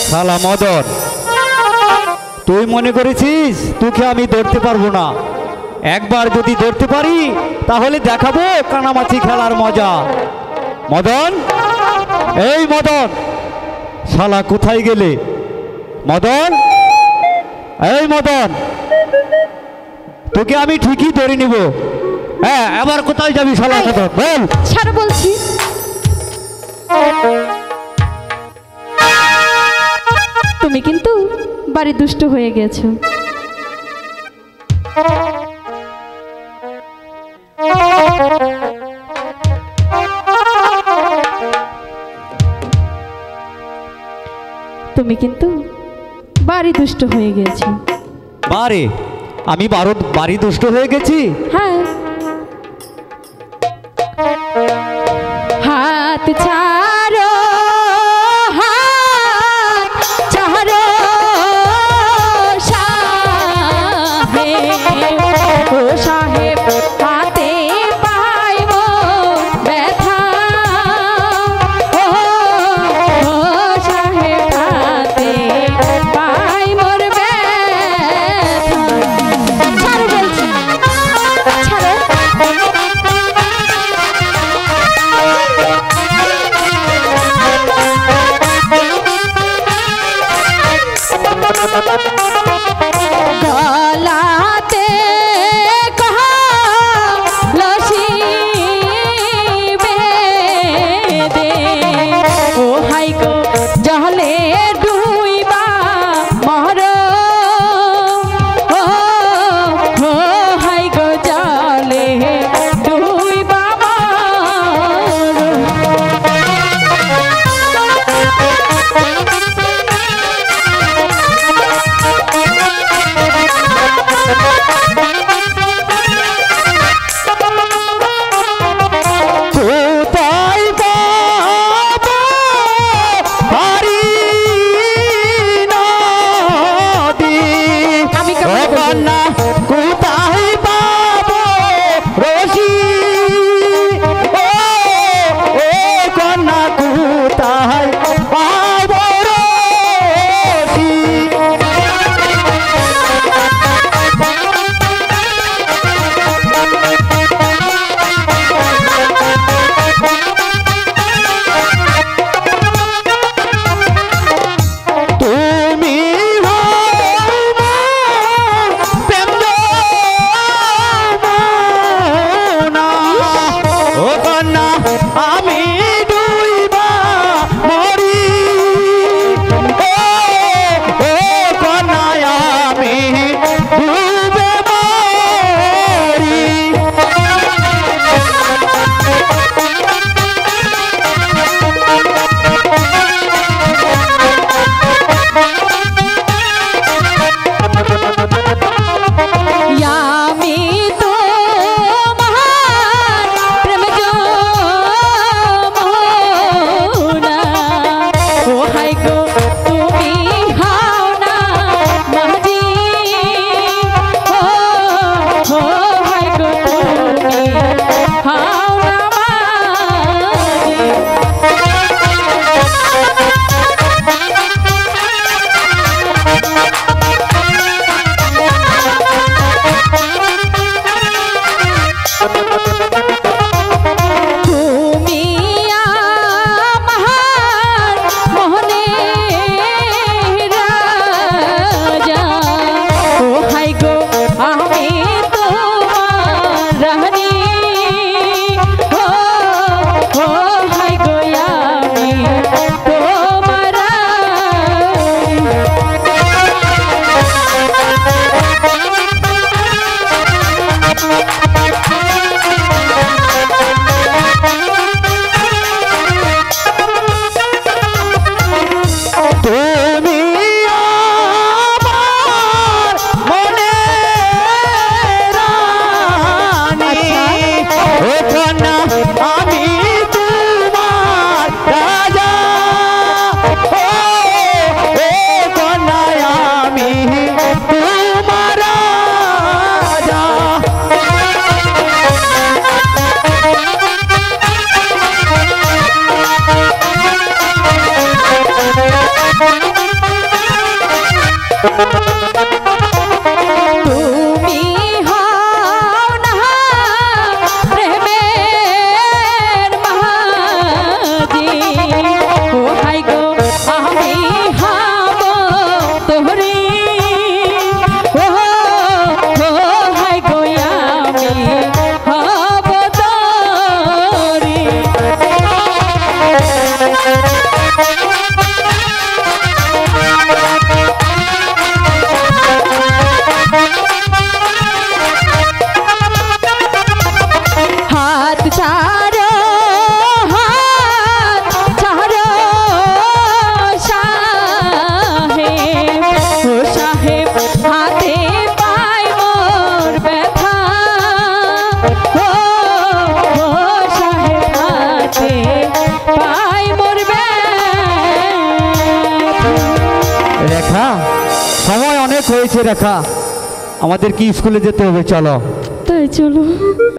শালা মদন, তুই মনে করেছিস তোকে আমি ধরতে পারবো না? একবার যদি ধরতে পারি তাহলে দেখাবো কানামাছি খেলার মজা। মদন, এই মদন, শালা কোথায় গেলে? মদন, এই মদন, তোকে আমি ঠিকই ধরে নিব। হ্যাঁ, এবার কোথায় যাবি শালা? বল। ছাড়ো বলছি। তুমি কিন্তু বাড়ি দুষ্ট হয়ে গেছো। তুমি কিন্তু বাড়ি দুষ্ট হয়ে গেছো। বারে আমি বাড়ি দুষ্ট হয়ে গেছি? হ্যাঁ। হাত ছাড়ো, হাত ছাড়ো সাহেব, ও সাহেব হাতে পাইব ব্যথা, ও সাহেব হাতে পাই মোর ব্যথা। ছাড়ো বলছি, ছাড়ো। গলাতে কলসি বেঁধে, ও হাই গো জলে ডুইবা মর, ও হাই গো জলে ডুইবা মর। রেখা, সময় অনেক হয়েছে রেখা, আমাদের কি স্কুলে যেতে হবে, চলো। তাই চলো।